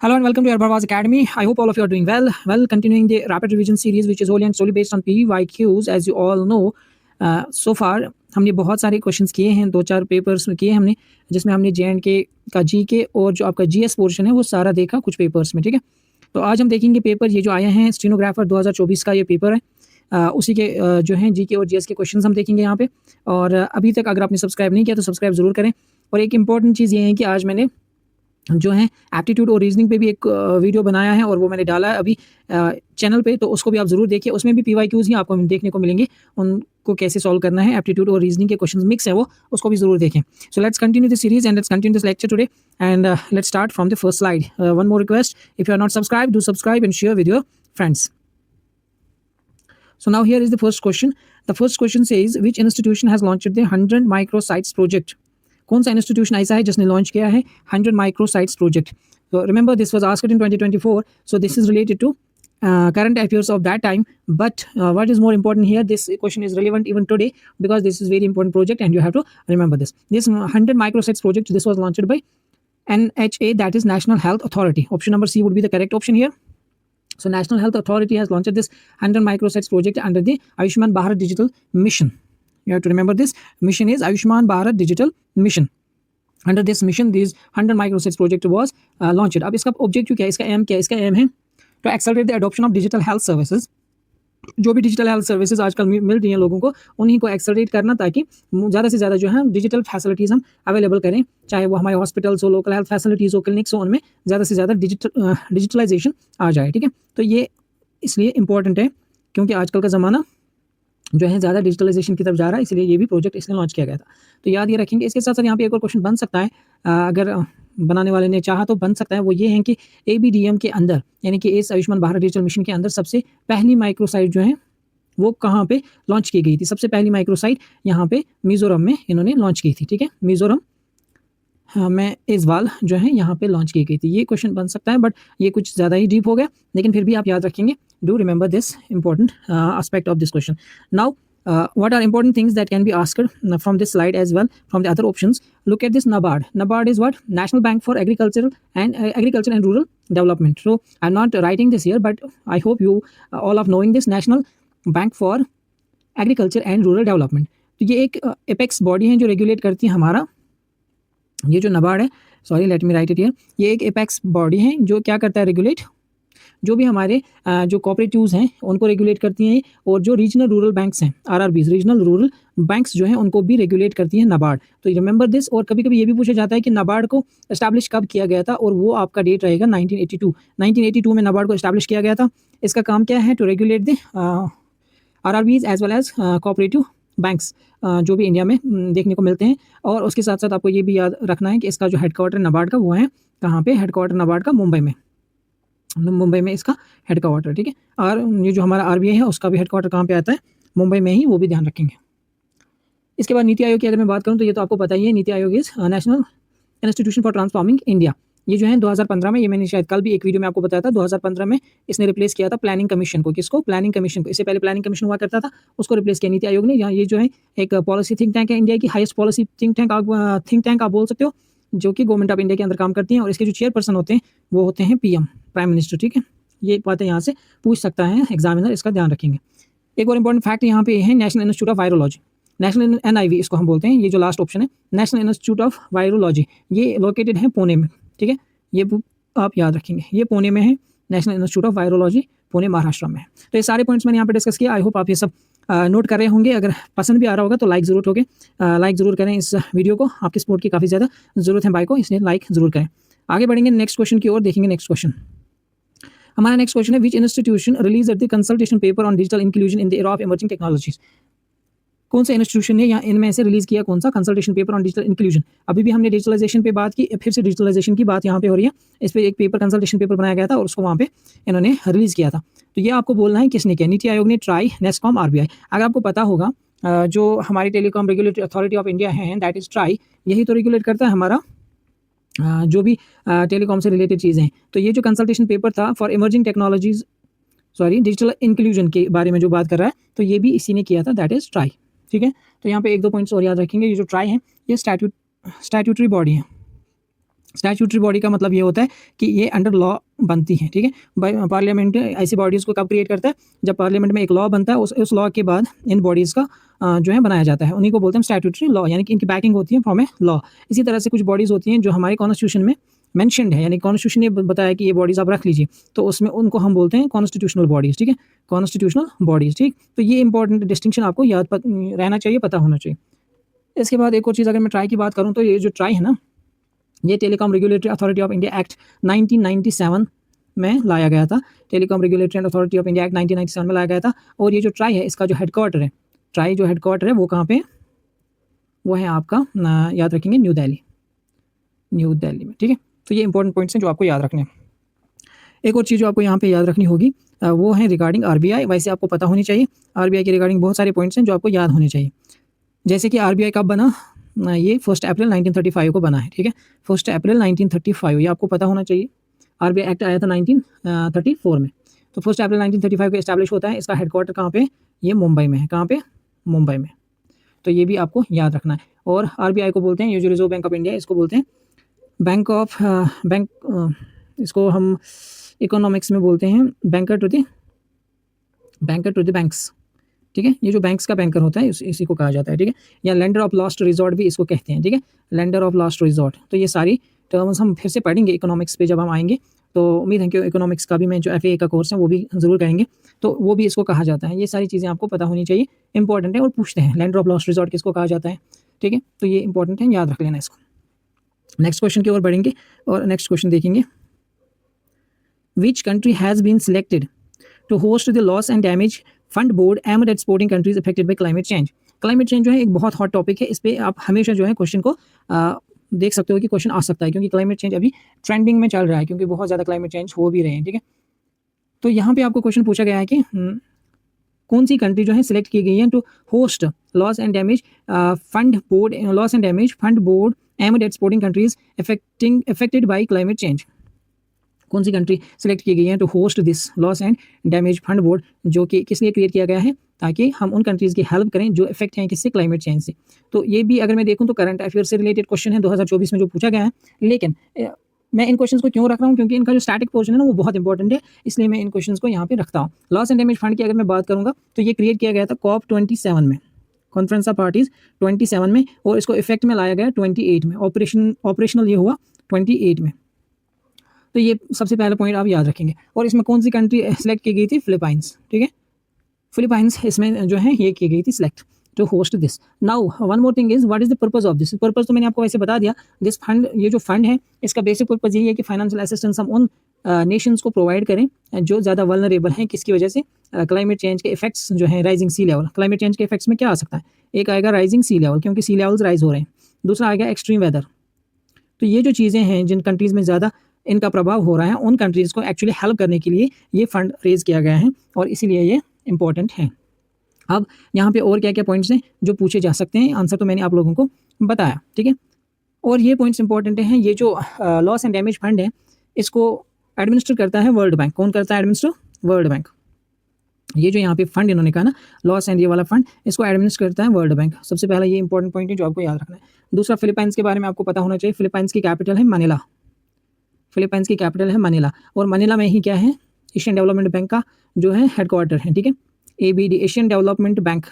Hello and welcome to Arbawaz Academy. I hope all of you are doing well. Well, continuing the rapid revision series, which is wholly and solely based on PYQs, as you all know. So far हमने बहुत सारे questions किए हैं, 2-4 papers में किए हमने, जिसमें हमने JNK का GK और जो आपका GS पोर्शन है वो सारा देखा कुछ पेपर्स में, ठीक है। तो आज हम देखेंगे पेपर ये जो आए हैं स्टेनोग्राफर 2024 का ये पेपर है। उसी के जो हैं GK और GS के क्वेश्चंस हम देखेंगे यहाँ पे। और अभी तक अगर आपने सब्सक्राइब नहीं किया तो सब्सक्राइब ज़रूर करें। और एक इम्पॉर्टेंट चीज़ ये है कि आज मैंने जो है एप्टीट्यूड और रीजनिंग पे भी एक वीडियो बनाया है और वो मैंने डाला है अभी चैनल पे, तो उसको भी आप ज़रूर देखिए। उसमें भी PYQs ही आपको देखने को मिलेंगे, उनको कैसे सॉल्व करना है। एप्टीट्यूड और रीजनिंग के क्वेश्चंस मिक्स है वो, उसको भी ज़रूर देखें। So let's continue this series and let's continue this lecture today and let's start from the first slide. One more request, if you are not subscribe, do subscribe and share with your friends. So now here is the first question. The first question says, which institution has launched the 100 microsites project? कौन सा institution ऐसा है जिसने launch किया है 100 microsites project? So remember this was asked in 2024. So this is related to current affairs of that time. But what is more important here? This question is relevant even today because this is very important project and you have to remember this. This 100 microsites project, this was launched by NHA, that is National Health Authority. Option number C would be the correct option here. So National Health Authority has launched this 100 microsites project under the Ayushman Bharat Digital Mission. You have to remember this mission is Ayushman Bharat Digital Mission. Under this mission, these 100 microsites project was launched. अब इसका objective क्या है, इसका M क्या है? इसका aim है to accelerate the adoption of digital health services. जो भी डिजिटल हेल्थ सर्विसेज आजकल मिल रही हैं लोगों को, उन्हीं को एक्सेलरेट करना ताकि ज़्यादा से ज़्यादा जो है डिजिटल फैसिलिटीज़ हम अवेलेबल करें, चाहे वो हमारे हॉस्पिटल्स हो, लोकल हेल्थ फैसिलिटीज़ हो, क्लिनिक्स हो, उनमें ज़्यादा से ज़्यादा डिजिटलाइजेशन आ जाए, ठीक है। तो ये इसलिए इम्पॉर्टेंट है क्योंकि आजकल का ज़माना जो है ज़्यादा डिजिटलाइजेशन की तरफ जा रहा है, इसलिए ये भी प्रोजेक्ट इसने लॉन्च किया गया था। तो याद ये रखेंगे। इसके साथ साथ यहाँ पे एक और क्वेश्चन बन सकता है, अगर बनाने वाले ने चाहा तो बन सकता है। वो ये है कि ABDM के अंदर, यानी कि इस आयुष्मान भारत डिजिटल मिशन के अंदर सबसे पहली माइक्रोसाइट जो है वो कहाँ पे लॉन्च की गई थी? सबसे पहली माइक्रोसाइट यहाँ पे मिज़ोरम में इन्होंने लॉन्च की थी, ठीक है। मिज़ोरम में इज़वाल जो है यहाँ पे लॉन्च की गई थी। ये क्वेश्चन बन सकता है, बट ये कुछ ज़्यादा ही डीप हो गया, लेकिन फिर भी आप याद रखेंगे। Do remember this important aspect of this question. Now, what are important things that can be asked from this slide as well, from the other options? Look at this NABARD. NABARD is what? National Bank for Agriculture and Rural Development. So I'm not writing this here, but I hope you all of knowing this National Bank for Agriculture and Rural Development. तो ये एक apex body है जो regulate करती है हमारा ये जो NABARD है, sorry let me right it here. ये एक एपेक्स बॉडी है जो क्या करता है, रेगुलेट जो भी हमारे जो कोऑपरेटिव्स हैं उनको रेगुलेट करती हैं, और जो रीजनल रूरल बैंक्स हैं, RRBs, रीजनल रूरल बैंक्स जो हैं उनको भी रेगुलेट करती हैं NABARD। तो रिमेंबर दिस। और कभी कभी ये भी पूछा जाता है कि NABARD को एस्टैब्लिश कब किया गया था, और वो आपका डेट रहेगा 1982 में NABARD को एस्टैब्लिश किया गया था। इसका काम क्या है? टू रेगुलेट द RRBs as well as cooperative banks जो भी इंडिया में देखने को मिलते हैं। और उसके साथ साथ आपको ये भी याद रखना है कि इसका जो हेडक्वार्टर NABARD का वो है कहाँ पे? हेडक्वार्टर NABARD का मुंबई में इसका हेडक्वार्टर, ठीक है। और ये जो हमारा RBI है उसका भी हेडक्वार्टर कहाँ पे आता है? मुंबई में ही, वो भी ध्यान रखेंगे। इसके बाद नीति आयोग की अगर मैं बात करूँ तो ये तो आपको पता ही है, NITI Aayog is national institution for transforming India. ये जो है 2015 में, ये मैंने शायद कल भी एक वीडियो में आपको बताया था, 2015 में इसने रिप्लेस किया था प्लानिंग कमीशन को। किसको? प्लानिंग कमीशन को। इससे पहले प्लानिंग कमीशन हुआ करता था, उसको रिप्लेस किया नीति आयोग ने। यहाँ ये जो है एक पॉलिसी थिंक टैंक है, इंडिया की हाईएस्ट पॉलिसी थिंक टैंक आप बोल सकते हो, जो कि गवर्नमेंट ऑफ इंडिया के अंदर काम करती हैं। और इसके जो चेयरपर्सन होते हैं वो होते हैं PM, प्राइम मिनिस्टर, ठीक है। ये बातें यहाँ से पूछ सकता है एग्जामिनर, इसका ध्यान रखेंगे। एक और इम्पोर्टेंट फैक्ट यहाँ पे है, national institute of virology, national NIV इसको हम बोलते हैं। ये जो लास्ट ऑप्शन है नेशनल इंस्टीट्यूट ऑफ वायरोलॉजी, ये लोकेटेड है पुणे में, ठीक है। ये आप याद रखेंगे, ये पुणे में है, national institute of virology, Pune Maharashtra में है। तो ये सारे पॉइंट्स मैंने यहाँ पे डिस्कस किया। आई होप आप ये सब नोट कर रहे होंगे। अगर पसंद भी आ रहा होगा तो लाइक ज़रूर करें इस वीडियो को। आपकी सपोर्ट की काफ़ी ज़्यादा ज़रूरत है भाई को, इसलिए लाइक ज़रूर करें। आगे बढ़ेंगे नेक्स्ट क्वेश्चन की ओर, देखेंगे नेक्स्ट क्वेश्चन। हमारा नेक्स्ट क्वेश्चन है, विच institution release the consultation paper on digital inclusion in the era of emerging technologies? कौन सा इंस्टीट्यूशन ने या इनमें से रिलीज किया कौन सा consultation paper on digital inclusion? अभी भी हमने डिजिटलाइजेशन पे बात की, फिर से डिजिटलाइजेशन की बात यहाँ पे हो रही है। इस पर एक पेपर कंसल्टेशन पेपर बनाया गया था और उसको वहाँ पे इन्होंने रिलीज किया था। तो ये आपको बोलना है किसने किया? नीति आयोग ने, ट्राई, नेस्कॉम, RBI। अगर आपको पता होगा जो हमारी telecom regulatory authority of India है, दैट इज ट्राई, यही तो रेगुलेट करता है हमारा जो भी टेलीकॉम से रिलेटेड चीज़ें हैं। तो ये जो कंसल्टेशन पेपर था for emerging technologies, sorry digital inclusion के बारे में जो बात कर रहा है, तो ये भी इसी ने किया था, दैट इज ट्राई, ठीक है। तो यहाँ पे 1-2 पॉइंट्स और याद रखेंगे। ये जो ट्राई है ये स्टैट्यूटरी बॉडी है, स्टैट्यूटरी बॉडी का मतलब ये होता है कि ये अंडर लॉ बनती है, ठीक है। पार्लियामेंट ऐसी बॉडीज़ को कब क्रिएट करता है, जब पार्लियामेंट में एक लॉ बनता है, उस लॉ के बाद इन बॉडीज़ का जो है बनाया जाता है, उन्हीं को बोलते हैं स्टैट्यूटरी लॉ, यानी कि इनकी बैकिंग होती है फ्रॉम ए लॉ। इसी तरह से कुछ बॉडीज़ होती हैं जो हमारे कॉन्स्टिट्यूशन में मेंशन्ड है, यानी कॉन्स्टिट्यूशन ने बताया कि ये बॉडीज़ आप रख लीजिए, तो उसमें उनको हम बोलते हैं कॉन्स्टिट्यूशनल बॉडीज़, ठीक है, कॉन्स्टिट्यूशनल बॉडीज़, ठीक। तो ये इंपॉर्टेंट डिस्टिंक्शन आपको याद रहना चाहिए, पता होना चाहिए। इसके बाद एक और चीज़ अगर मैं ट्राई की बात करूँ, तो ये जो ट्राई है ना, ये telecom regulatory authority of India act 1997 में लाया गया था। Telecom regulatory and authority of India act 1997 में लाया गया था। और ये जो ट्राई है, इसका जो हेडक्वार्टर है, ट्राई जो हेडक्वार्टर है वो कहाँ पे, वो है आपका याद रखेंगे न्यू दिल्ली में, ठीक है। तो ये इंपॉर्टेंट पॉइंट्स हैं जो आपको याद रखने हैं। एक और चीज़ जो आपको यहाँ पे याद रखनी होगी वो है रिगार्डिंग आरबीआई। वैसे आपको पता होनी चाहिए, आरबीआई के रिगार्डिंग बहुत सारे पॉइंट्स हैं जो आपको याद होने चाहिए। जैसे कि आरबीआई कब बना, ये 1 अप्रैल 1935 को बना है, ठीक है, 1 अप्रैल 1935, ये आपको पता होना चाहिए। आरबीआई एक्ट आया था 1934 में, तो 1 अप्रैल 1935 को इस्टेब्लिश होता है। इसका हेडक्वार्टर कहाँ पे, ये मुंबई में है। कहाँ पे, मुंबई में। तो ये भी आपको याद रखना है। और आरबीआई को बोलते हैं, ये जो रिजर्व बैंक ऑफ इंडिया, इसको बोलते हैं इसको हम इकोनॉमिक्स में बोलते हैं बैंकर टू द बैंक्स, ठीक है। ये जो बैंक्स का बैंकर होता है इसी को कहा जाता है, ठीक है, या लेंडर ऑफ लास्ट रिजॉर्ट भी इसको कहते हैं, ठीक है, लेंडर ऑफ लास्ट रिजॉर्ट। तो ये सारी टर्म्स हम फिर से पढ़ेंगे इकोनॉमिक्स पे जब हम आएंगे, तो उम्मीद है कि इकोनॉमिक्स का भी मैं जो एफए का कोर्स है वो भी ज़रूर करेंगे, तो वो भी इसको कहा जाता है। ये सारी चीज़ें आपको पता होनी चाहिए, इंपॉर्टेंट है। और पूछते हैं लेंडर ऑफ लास्ट रिजॉर्ट किसको कहा जाता है, ठीक है, तो ये इंपॉर्टेंट है, याद रख लेना इसको। नेक्स्ट क्वेश्चन की ओर बढ़ेंगे और नेक्स्ट क्वेश्चन देखेंगे, which country has been selected to host the loss and damage fund board aimed at supporting countries affected by climate change. Climate change जो है एक बहुत हॉट टॉपिक है, इस पर आप हमेशा जो है क्वेश्चन को देख सकते हो कि क्वेश्चन आ सकता है, क्योंकि क्लाइमेट चेंज अभी ट्रेंडिंग में चल रहा है, क्योंकि बहुत ज़्यादा क्लाइमेट चेंज हो भी रहे हैं, ठीक है। तो यहाँ पे आपको क्वेश्चन पूछा गया है कि कौन सी कंट्री जो है सिलेक्ट की गई है to host loss and damage fund board aimed at supporting countries affected by climate change. कौन सी कंट्री सिलेक्ट की गई है to host this loss and damage fund board, जो कि किस लिए क्रिएट किया गया है, ताकि हम उन कंट्रीज़ की हेल्प करें जो इफेक्ट हैं किससे, क्लाइमेट चेंज से। तो ये भी अगर मैं देखूं तो करंट अफेयर से रिलेटेड क्वेश्चन है 2024 में जो पूछा गया है। लेकिन मैं इन क्वेश्चंस को क्यों रख रहा हूँ, क्योंकि इनका जो स्टैटिक पोर्शन है ना वो बहुत इंपॉर्टेंट है, इसलिए मैं इन क्वेश्चंस को यहाँ पे रखता हूँ। लॉस एंड डैमेज फंड की अगर मैं बात करूँगा तो ये क्रिएट किया गया था COP27 में, कॉन्फ्रेंस ऑफ पार्टीज 27 में, और इसको इफेक्ट में लाया गया 28 में, ऑपरेशनल ये हुआ 28 में। तो ये सबसे पहला पॉइंट आप याद रखेंगे। और इसमें कौन सी कंट्री सेलेक्ट की गई थी, फिलीपाइंस, ठीक है, फिलीपाइंस इसमें जो है ये की गई थी select to host this. Now one more thing is, what is the purpose of this. Purpose तो मैंने आपको वैसे बता दिया। दिस फंड, ये जो फंड है, इसका बेसिक पर्पस यही है कि फाइनेंशियल असिस्टेंस हम उन नेशंस को प्रोवाइड करें जो ज़्यादा वल्नरेबल हैं, किसकी वजह से, क्लाइमेट चेंज के इफेक्ट्स जो हैं, rising sea level. Climate change के इफेक्ट्स में क्या आ सकता है, एक आएगा राइजिंग सी लेवल, क्योंकि सी लेवल्स राइज हो रहे हैं, दूसरा आएगा एक्सट्रीम वेदर। तो ये जो चीज़ें हैं जिन कंट्रीज़ में ज़्यादा इनका प्रभाव हो रहा है, उन कंट्रीज़ को एक्चुअली हेल्प करने के लिए ये फंड रेज किया गया है, और इसीलिए ये इंपॉर्टेंट है। अब यहाँ पे और क्या क्या पॉइंट्स हैं जो पूछे जा सकते हैं, आंसर तो मैंने आप लोगों को बताया, ठीक है। और ये पॉइंट्स इंपॉर्टेंट हैं। ये जो लॉस एंड डैमेज फंड है, इसको एडमिनिस्टर करता है वर्ल्ड बैंक। कौन करता है एडमिनिस्टर, वर्ल्ड बैंक। ये जो यहाँ पे फंड इन्होंने कहा ना, लॉस एंड ये वाला फंड, इसको एडमिनिस्टर करता है वर्ल्ड बैंक। सबसे पहला ये इंपॉर्टेंट पॉइंट है जो आपको याद रखना है। दूसरा, फिलीपाइंस के बारे में आपको पता होना चाहिए। फिलीपाइंस की कैपिटल है मनीला, फिलीपाइंस की कैपिटल है मनीला, और मनीला में ही क्या है, एशियन डेवलपमेंट बैंक का जो है हेडक्वार्टर है, ठीक है, ADB, Asian development bank,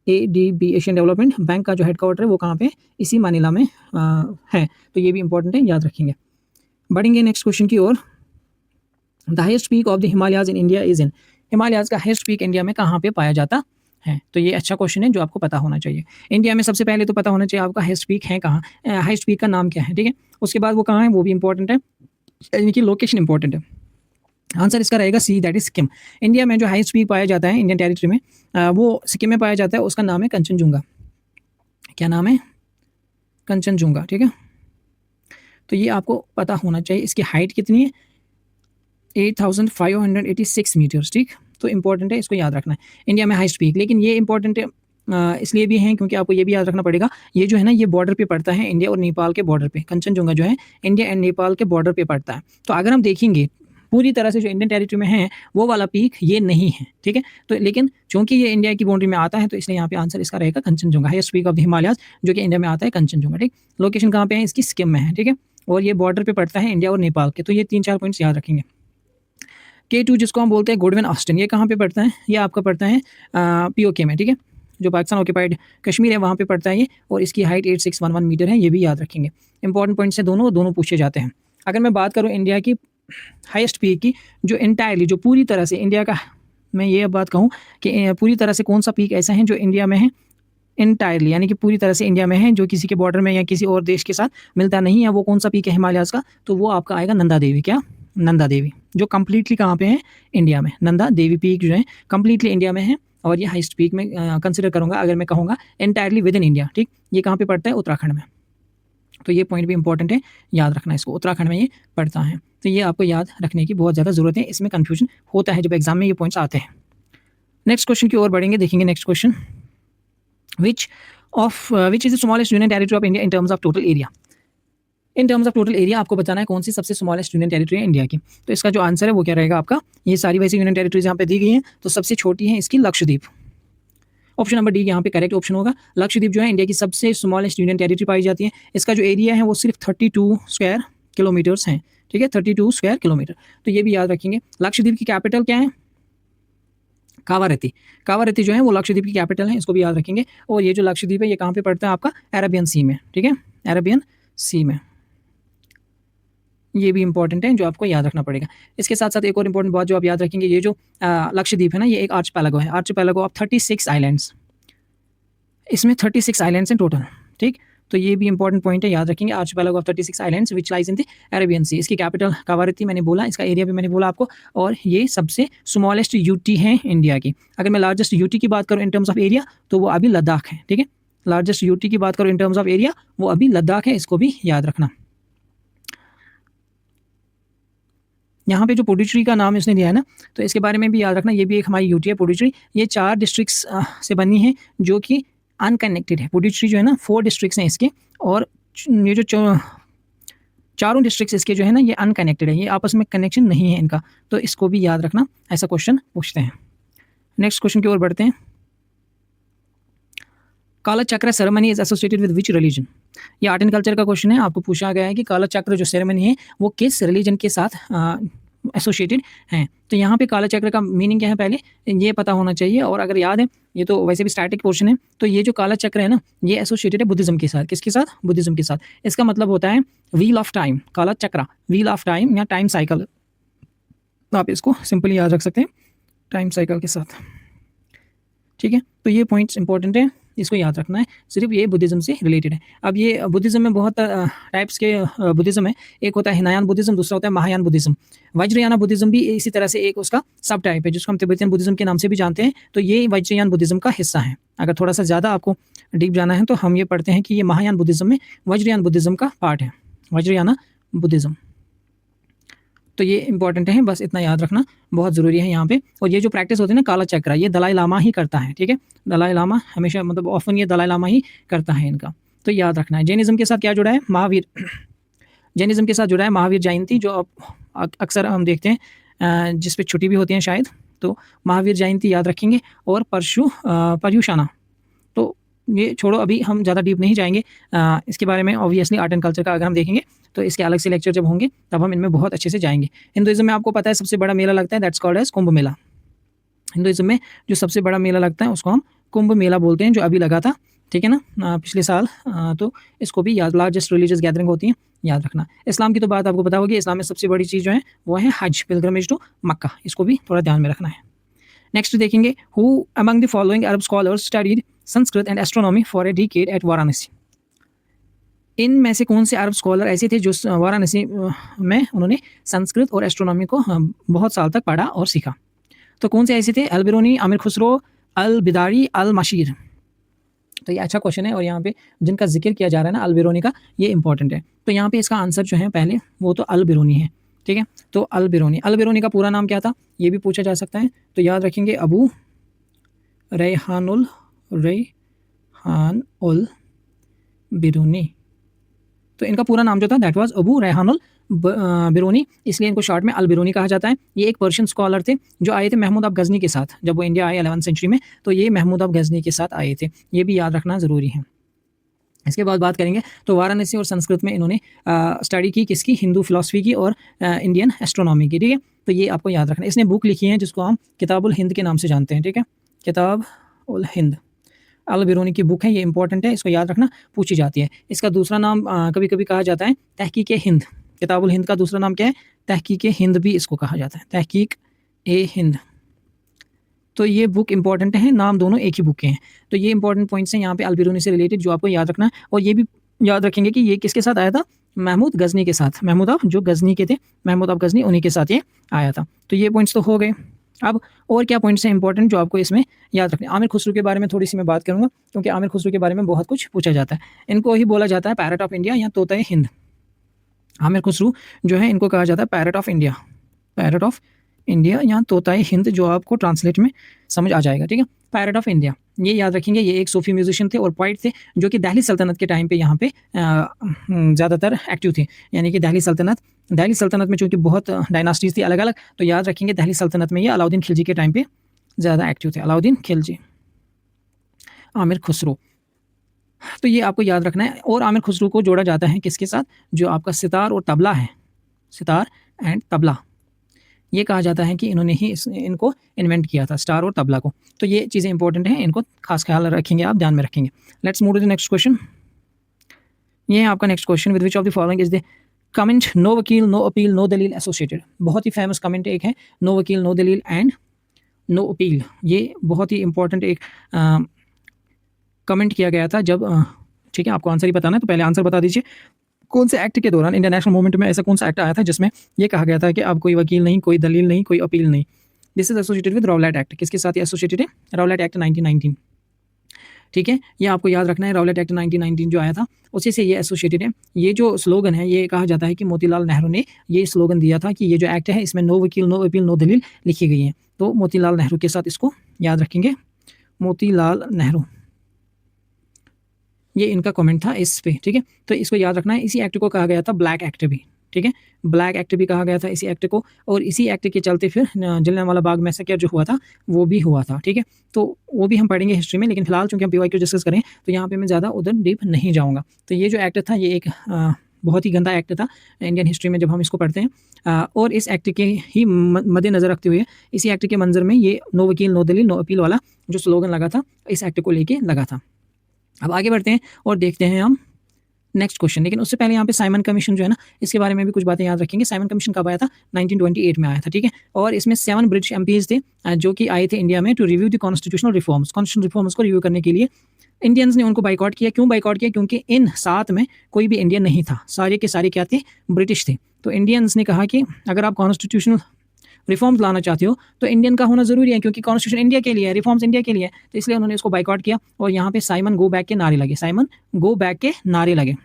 ADB, Asian development bank का जो हेडक्वार्टर है वो कहाँ पे, इसी मनीला में है। तो ये भी इंपॉर्टेंट है, याद रखेंगे। बढ़ेंगे नेक्स्ट क्वेश्चन की ओर। The highest peak of the Himalayas in India is in, Himalayas का हाईएस्ट पीक इंडिया में कहाँ पे पाया जाता है। तो ये अच्छा क्वेश्चन है जो आपको पता होना चाहिए। इंडिया में सबसे पहले तो पता होना चाहिए आपका हाईएस्ट पीक है कहाँ, हाईएस्ट पीक का नाम क्या है, ठीक है। उसके बाद वो कहाँ है वो भी इंपॉर्टेंट है, यानी कि लोकेशन इंपॉर्टेंट है। आंसर इसका रहेगा सी, दैट इज सिक्किम। इंडिया में जो हाईएस्ट पीक पाया जाता है इंडियन टेरिटरी में, वो सिक्किम में पाया जाता है। उसका नाम है कंचनजुंगा। क्या नाम है, कंचनजुंगा, ठीक है। तो ये आपको पता होना चाहिए। इसकी हाइट कितनी है, 8586 मीटर्स, ठीक। तो इंपॉर्टेंट है, इसको याद रखना है। इंडिया में हाईएस्ट पीक, लेकिन ये इंपॉर्टेंट इसलिए भी हैं क्योंकि आपको ये भी याद रखना पड़ेगा, ये जो है ना, ये बॉर्डर पे पड़ता है, इंडिया और नेपाल के बॉर्डर पे। कंचनजुंगा जो है इंडिया एंड नेपाल के बॉर्डर पे पड़ता है। तो अगर हम देखेंगे पूरी तरह से जो इंडियन टेरिटरी में है वो वाला पीक ये नहीं है, ठीक है। तो लेकिन चूंकि ये इंडिया की बाउंड्री में आता है तो इसलिए यहाँ पे आंसर इसका रहेगा Kanchenjunga, highest peak of the Himalayas जो कि इंडिया में आता है कंचनजुंगा, ठीक। लोकेशन कहाँ पे है, इसकी सिक्किम में है, ठीक है, और ये बॉर्डर पे पड़ता है इंडिया और नेपाल के। तो ये 3-4 पॉइंट्स याद रखेंगे। K2 जिसको हम बोलते हैं गुडविन ऑस्टिन, ये कहाँ पे पड़ता है, ये आपका पड़ता है POK में, ठीक है, जो पाकिस्तान ऑक्यूपाइड कश्मीर है वहाँ पे पड़ता है ये, और इसकी हाइट 8611 मीटर है, ये भी याद रखेंगे। इंपॉर्टेंट पॉइंट्स हैं दोनों पूछे जाते हैं। अगर मैं बात करूँ इंडिया की हाईएस्ट पीक की, जो इंटायरली जो पूरी तरह से इंडिया का, मैं ये अब बात कहूँ कि पूरी तरह से कौन सा पीक ऐसा है जो इंडिया में है इंटायरली, यानी कि पूरी तरह से इंडिया में है, जो किसी के बॉर्डर में या किसी और देश के साथ मिलता नहीं है, वो कौन सा पीक है हिमालयाज का, तो वो आपका आएगा नंदा देवी। क्या, नंदा देवी, जो कम्प्लीटली कहाँ पे है, इंडिया में। नंदा देवी पीक जो है कम्प्लीटली इंडिया में है, और ये हाईएस्ट पीक में कंसिडर करूँगा अगर मैं कहूँगा इंटायरली विद इन इंडिया, ठीक। ये कहाँ पे पड़ता है, उत्तराखंड में। तो ये पॉइंट भी इंपॉर्टेंट है, याद रखना इसको, उत्तराखंड में ये पड़ता है। तो ये आपको याद रखने की बहुत ज़्यादा ज़रूरत है, इसमें कन्फ्यूजन होता है जब एग्जाम में ये पॉइंट्स आते हैं। नेक्स्ट क्वेश्चन की ओर बढ़ेंगे, देखेंगे next question, which is the smallest union territory of India in terms of total area. In terms of total area आपको बताना है कौन सी सबसे स्मॉलेस्ट यूनियन टेरिटरी है इंडिया की। तो इसका जो आंसर है वो क्या रहेगा आपका, ये सारी वैसी यूनियन टेरिटरीज यहाँ पे दी गई हैं, तो सबसे छोटी है इसकी लक्षद्वीप। ऑप्शन नंबर डी यहाँ पे करेक्ट ऑप्शन होगा। लक्षद्वीप जो है इंडिया की सबसे स्मॉलेस्ट यूनियन टेरिटरी पाई जाती है। इसका जो एरिया है वो सिर्फ 32 स्क्वायर किलोमीटर्स हैं, ठीक है, 32 स्क्वायर किलोमीटर। तो ये भी याद रखेंगे। लक्षद्वीप की कैपिटल क्या है, कावारत्ती। कावारत्ती जो है वो लक्षद्वीप की कैपिटल है, इसको भी याद रखेंगे। और ये जो लक्षद्वीप है ये कहाँ पे पड़ता है आपका, अरेबियन सी में, ठीक है, अरेबियन सी में। ये भी इंपॉर्टेंट है जो आपको याद रखना पड़ेगा। इसके साथ साथ एक और इंपॉर्टेंट बात जो आप याद रखेंगे, ये जो लक्षद्वीप है ना, ये एक आर्चपेलागो है, आर्चपेलागो ऑफ 36 आइलैंड्स। इसमें 36 आइलैंड्स हैं टोटल, ठीक। तो ये भी इंपॉर्टेंट पॉइंट है, याद रखेंगे। Archipelago of 36 islands which lies in the Arabian Sea. इसकी कैपिटल कावारत्ती मैंने बोला, इसका एरिया भी मैंने बोला आपको, और ये सबसे स्मॉलेस्ट यूटी है इंडिया की। अगर मैं लार्जेस्ट यूटी की बात करूँ इन टर्म्स ऑफ एरिया, तो वो अभी लद्दाख है, ठीक है। लार्जेस्ट यूटी की बात करूँ इन टर्म्स ऑफ एरिया, वो अभी लद्दाख है, इसको भी याद रखना। यहाँ पे जो पुडुचेरी का नाम इसने दिया है ना, तो इसके बारे में भी याद रखना, ये भी एक हमारी यूटी है पुडुचेरी। ये 4 डिस्ट्रिक्ट्स से बनी है जो कि अनकनेक्टेड है। पुडुचेरी जो है ना 4 डिस्ट्रिक्ट्स हैं इसके, और ये जो चारों डिस्ट्रिक्ट्स इसके जो है ना ये अनकनेक्टेड है, ये आपस में कनेक्शन नहीं है इनका। तो इसको भी याद रखना, ऐसा क्वेश्चन पूछते हैं। नेक्स्ट क्वेश्चन की ओर बढ़ते हैं। काला चक्र ceremony is associated with which religion. ये आर्ट एंड कल्चर का क्वेश्चन है। आपको पूछा गया है कि काला चक्र जो सेरेमनी है वो किस रिलीजन के साथ एसोसिएटेड हैं। तो यहाँ पे काला चक्र का मीनिंग क्या है पहले ये पता होना चाहिए, और अगर याद है, ये तो वैसे भी स्टैटिक पोर्शन है, तो ये जो काला चक्र है ना ये एसोसिएटेड है बुद्धिज्म के साथ। किसके साथ, बुद्धिज्म के साथ। इसका मतलब होता है व्हील ऑफ टाइम, काला चक्र व्हील ऑफ टाइम या टाइम साइकिल, आप इसको सिंपली याद रख सकते हैं टाइम साइकिल के साथ, ठीक है। तो ये पॉइंट्स इंपॉर्टेंट है, इसको याद रखना है, सिर्फ ये बुद्धिज्म से रिलेटेड है। अब ये बुद्धिज्म में बहुत टाइप्स के बुद्धिज्म है। एक होता है हिनायान बुद्धिज्म, दूसरा होता है महायान बुद्धिज्म। वज्रयाना बुद्धिज्म भी इसी तरह से एक उसका सब टाइप है, जिसको हम तिब्बतियन बुद्धिज्म के नाम से भी जानते हैं। तो ये वज्रयान बुद्धिज्म का हिस्सा है। अगर थोड़ा सा ज़्यादा आपको डीप जाना है तो हम ये पढ़ते हैं कि ये महायान बुद्धिज्म में वज्रयान बुद्धिज्म का पार्ट है, वज्रयाना बुद्धिज्म। तो ये इंपॉर्टेंट है, बस इतना याद रखना बहुत ज़रूरी है यहाँ पे। और ये जो प्रैक्टिस होती है ना काला चक्र, ये दलाई लामा ही करता है, ठीक है। दलाई लामा हमेशा, मतलब ऑफन ये दलाई लामा ही करता है इनका, तो याद रखना है। जैनिज्म के साथ क्या जुड़ा है, महावीर। जैनिज्म के साथ जुड़ा है महावीर जयंती, जो अक्सर हम देखते हैं जिस पे छुट्टी भी होती है शायद, तो महावीर जयंती याद रखेंगे। और पर्युषाना, तो ये छोड़ो, अभी हम ज़्यादा डीप नहीं जाएंगे इसके बारे में। ऑब्वियसली आर्ट एंड कल्चर का अगर हम देखेंगे तो इसके अलग से लेक्चर जब होंगे तब हम इनमें बहुत अच्छे से जाएंगे। हिंदुइज्म में आपको पता है सबसे बड़ा मेला लगता है, that's called as Kumbh Mela. Hinduism में जो सबसे बड़ा मेला लगता है उसको हम कुंभ मेला बोलते हैं, जो अभी लगा था, ठीक है ना, पिछले साल। तो इसको भी याद, लार्जेस्ट रिलीजियस गैदरिंग होती है, याद रखना। इस्लाम की तो बात आपको पता होगी, इस्लाम में सबसे बड़ी चीज़ जो है वो है हज, पिलग्रिमेज टू मक्का, इसको भी थोड़ा ध्यान में रखना है। नेक्स्ट देखेंगे, who among the following Arab scholars studied Sanskrit and astronomy for a decade at Varanasi. इनमें से कौन से अरब स्कॉलर ऐसे थे जो वाराणसी में उन्होंने संस्कृत और एस्ट्रोनॉमी को बहुत साल तक पढ़ा और सीखा। तो कौन से ऐसे थे, अल बिरूनी, आमिर खुसरो, अल बिदारी, अल मशीर। तो ये अच्छा क्वेश्चन है, और यहाँ पे जिनका जिक्र किया जा रहा है ना अल बिरूनी का, ये इंपॉर्टेंट है। तो यहाँ पे इसका आंसर जो है पहले वो तो अल बिरूनी है, ठीक है। तो अल बिरूनी का पूरा नाम क्या था ये भी पूछा जा सकता है। तो याद रखेंगे अबू रैहान उल बिरूनी। तो इनका पूरा नाम जो था दैट वाज अबू रेहानुल बिरूनी, इसलिए इनको शॉर्ट में अल बिरूनी कहा जाता है। ये एक पर्शियन स्कॉलर थे जो आए थे महमूद ऑफ गज़नी के साथ, जब वो इंडिया आए 11वीं सेंचुरी में, तो ये महमूद ऑफ गज़नी के साथ आए थे, ये भी याद रखना ज़रूरी है। इसके बाद बात करेंगे तो वाराणसी और संस्कृत में इन्होंने स्टडी की किसकी, हिंदू फिलॉसफी की और इंडियन एस्ट्रोनॉमी की, ठीक है। तो ये आपको याद रखना है। इसने बुक लिखी है जिसको हम किताबुल हिंद के नाम से जानते हैं, ठीक है, किताब उल हिंद, अल बिरूनी की बुक है, ये इंपॉर्टेंट है, इसको याद रखना, पूछी जाती है। इसका दूसरा नाम कभी कभी कहा जाता है तहकीक हिंद, किताबुल हिंद का दूसरा नाम क्या है, तहकीक हिंद भी इसको कहा जाता है, तहकीक ए हिंद। तो ये बुक इंपॉर्टेंट है, नाम दोनों एक ही बुक के हैं। तो ये इंपॉर्टेंट पॉइंट्स हैं यहाँ पे अल बिरूनी से रिलेटेड जो आपको याद रखना है। और ये भी याद रखेंगे कि ये किसके साथ आया था, महमूद गज़नी के साथ, महमूद ऑफ जो गज़नी के थे, महमूद ऑफ गज़नी, उन्हीं के साथ ये आया था। तो ये पॉइंट्स तो हो गए। अब और क्या पॉइंट्स हैं इंपॉर्टेंट जो आपको इसमें याद रखने। आमिर खुसरो के बारे में थोड़ी सी मैं बात करूँगा, क्योंकि आमिर खुसरो के बारे में बहुत कुछ पूछा जाता है। इनको ही बोला जाता है पैरट ऑफ इंडिया या तोता हिंद। आमिर खुसरो जो है इनको कहा जाता है parrot of India, parrot of India या तोताई हिंद, जो आपको ट्रांसलेट में समझ आ जाएगा, ठीक है। पैरट ऑफ इंडिया, ये याद रखेंगे। ये एक सूफी म्यूजिशियन थे और पोइट थे जो कि दिल्ली सल्तनत के टाइम पे यहाँ पे ज़्यादातर एक्टिव थे। यानी कि दिल्ली सल्तनत में चूँकि बहुत डायनास्टीज थी अलग अलग, तो याद रखेंगे दिल्ली सल्तनत में ये अलाउद्दीन खिलजी के टाइम पे ज़्यादा एक्टिव थे, अलाउद्दीन खिलजी, आमिर खुसरो। तो ये आपको याद रखना है। और आमिर खुसरो को जोड़ा जाता है किसके साथ, जो आपका सितार और तबला है, सितार एंड तबला, ये कहा जाता है कि इन्होंने ही इनको इन्वेंट किया था, स्टार और तबला को। तो ये चीज़ें इंपॉर्टेंट हैं, इनको खास ख्याल रखेंगे, आप ध्यान में रखेंगे। Let's move to the next question. ये है आपका next question, with which of the following is the comment no vakil no appeal no dalil associated. बहुत ही फेमस कमेंट एक है, नो वकील नो दलील एंड नो अपील। ये बहुत ही इंपॉर्टेंट एक कमेंट किया गया था जब ठीक है, आपको आंसर ही बताना है, तो पहले आंसर बता दीजिए। कौन से एक्ट के दौरान, इंडियन नेशनल मूवमेंट में ऐसा कौन सा एक्ट आया था जिसमें ये कहा गया था कि अब कोई वकील नहीं, कोई दलील नहीं, कोई अपील नहीं। This is associated with Rowlatt act. किसके साथ ये एसोसिएटेड है, राउलेट एक्ट 1919, ठीक है। ये आपको याद रखना है, राउलेट एक्ट 1919 जो आया था उसी से ये एसोसिएटेड है। ये जो स्लोगन है, ये कहा जाता है कि मोतीलाल नेहरू ने ये स्लोगन दिया था कि ये जो एक्ट है इसमें no vakil no appeal no दलील लिखी गई है। तो मोतीलाल नेहरू के साथ इसको याद रखेंगे, मोतीलाल नेहरू, ये इनका कमेंट था इस पे, ठीक है। तो इसको याद रखना है। इसी एक्ट को कहा गया था ब्लैक एक्ट भी, ठीक है, ब्लैक एक्ट भी कहा गया था इसी एक्ट को। और इसी एक्ट के चलते फिर जलियांवाला बाग मैसेकर जो हुआ था वो भी हुआ था, ठीक है। तो वो भी हम पढ़ेंगे हिस्ट्री में, लेकिन फिलहाल चूंकि हम पीवाईक्यू डिस्कस करें तो यहाँ पे मैं ज़्यादा उधर डीप नहीं जाऊँगा। तो ये जो एक्ट था ये एक बहुत ही गंदा एक्ट था इंडियन हिस्ट्री में जब हम इसको पढ़ते हैं। और इस एक्ट के ही मद्देनज़र रखते हुए, इसी एक्ट के मंजर में ये नो वकील नो दलील नो अपील वाला जो स्लोगन लगा था इस एक्ट को लेके लगा था। अब आगे बढ़ते हैं और देखते हैं हम नेक्स्ट क्वेश्चन। लेकिन उससे पहले यहाँ पे साइमन कमीशन जो है ना, इसके बारे में भी कुछ बातें याद रखेंगे। साइमन कमीशन कब आया था, 1928 में आया था, ठीक है। और इसमें 7 ब्रिटिश एमपीज थे जो कि आए थे इंडिया में to review the constitutional reforms, constitutional reforms को रिव्यू करने के लिए। इंडियंस ने उनको बाइकआउट किया। क्यों बाइकआउट किया, क्योंकि इन 7 में कोई भी इंडियन नहीं था, सारे के सारे क्या थे, ब्रिटिश थे। तो इंडियंस ने कहा कि अगर आप कॉन्स्टिट्यूशनल रिफॉर्म्स लाना चाहते हो तो इंडियन का होना जरूरी है, क्योंकि कॉन्स्टिट्यूशन इंडिया के लिए है, रिफॉर्म्स इंडिया के लिए है। तो इसलिए उन्होंने इसको बाइकआउट किया और यहाँ पे साइमन गो बैक के नारे लगे, साइमन गो बैक के नारे लगे।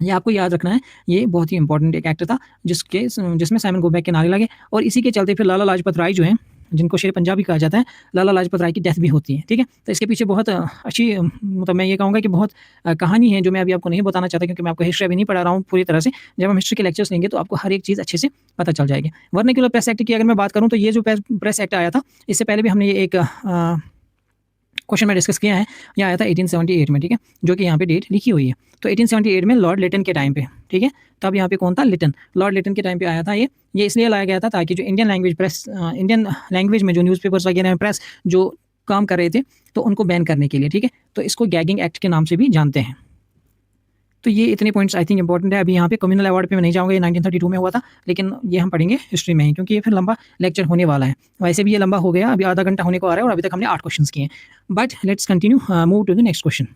ये आपको याद रखना है, ये बहुत ही इंपॉर्टेंट एक एक्ट था जिसमें साइमन गो बैक के नारे लगे। और इसी के चलते फिर लाला लाजपत राय जो है, जिनको शेर पंजाबी कहा जाता है, लाला लाजपत राय की डेथ भी होती है, ठीक है। तो इसके पीछे बहुत अच्छी, मतलब मैं ये कहूँगा कि बहुत कहानी है जो मैं अभी आपको नहीं बताना चाहता, क्योंकि मैं आपको हिस्ट्री अभी नहीं पढ़ा रहा हूँ पूरी तरह से। जब हम हिस्ट्री के लेक्चर्स लेंगे तो आपको हर एक चीज़ अच्छे से पता चल जाएगी। वर्नाक्युलर प्रेस एक्ट की अगर मैं बात करूँ तो ये जो प्रेस एक्ट आया था, इससे पहले भी हमने ये एक क्वेश्चन में डिस्कस किया है, यह आया था 1878 में, ठीक है, जो कि यहाँ पे डेट लिखी हुई है। तो 1878 में लॉर्ड लिटन के टाइम पे, ठीक है, तब यहाँ पे कौन था, लिटन, लॉर्ड लिटन के टाइम पे आया था ये इसलिए लाया गया था ताकि जो Indian language press, Indian language में जो न्यूज़पेपर्स वगैरह प्रेस जो काम कर रहे थे तो उनको बैन करने के लिए, ठीक है। तो इसको गैगिंग एक्ट के नाम से भी जानते हैं। तो ये इतने पॉइंट्स आई थिंक इंपॉर्टेंट है। अभी यहाँ पे कम्युनल अवार्ड पे मैं नहीं जाऊँगा, ये 1932 में हुआ था, लेकिन ये हम पढ़ेंगे हिस्ट्री में ही, क्योंकि ये फिर लंबा लेक्चर होने वाला है। वैसे भी ये लंबा हो गया, अभी आधा घंटा होने को आ रहा है और अभी तक हमने 8 क्वेश्चन किए हैं। But let's continue, move to the next question.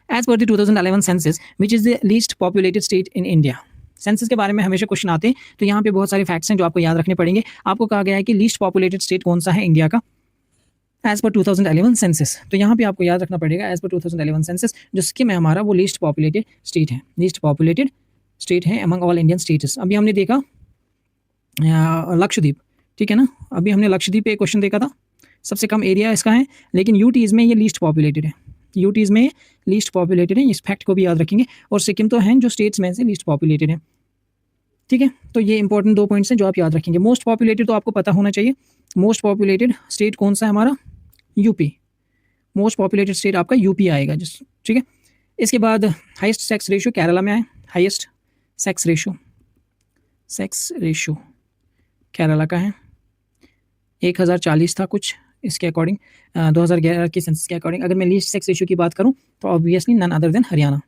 As per the 2011 census which is the least populated state in India. Census के बारे में हमेशा क्वेश्चन आते हैं, तो यहाँ पे बहुत सारे फैक्ट्स हैं जो आपको याद रखने पड़ेंगे। आपको कहा गया है कि लीस्ट पॉपुलेटेड स्टेट कौन सा है इंडिया का एज पर 2011 सेंसस। तो यहाँ पे आपको याद रखना पड़ेगा एज पर 2011 सेंसस जो स्कीम है हमारा, वो लीस्ट पॉपुलेटेड स्टेट है, लीस्ट पॉपुलेटेड स्टेट है अमंग ऑल इंडियन स्टेट्स। अभी हमने देखा लक्षद्वीप, ठीक है ना, अभी हमने लक्षद्वीप पे एक क्वेश्चन देखा था, सबसे कम एरिया इसका है, लेकिन यूटीज़ में ये लीस्ट पॉपुलेटेड है, यूटीज़ में लीस्ट पॉपुलेटेड है, इस फैक्ट को भी याद रखेंगे। और सिक्किम तो हैं जो स्टेट्स में से लीस्ट पॉपुलेटेड है, ठीक है। तो ये इंपॉर्टेंट 2 पॉइंट्स हैं जो आप याद रखेंगे। मोस्ट पॉपुलेटेड तो आपको पता होना चाहिए, मोस्ट पॉपुलेटेड स्टेट कौन सा है हमारा, यूपी। मोस्ट पॉपुलेटेड स्टेट आपका यूपी आएगा, जिस ठीक है। इसके बाद हाईएस्ट सेक्स रेशियो केरला में आए, हाईएस्ट सेक्स रेशियो केरला का है 1040 था कुछ इसके अकॉर्डिंग, 2011 के सेंसस के अकॉर्डिंग। अगर मैं लीस्ट सेक्स रेशियो की बात करूं तो obviously none other than Haryana.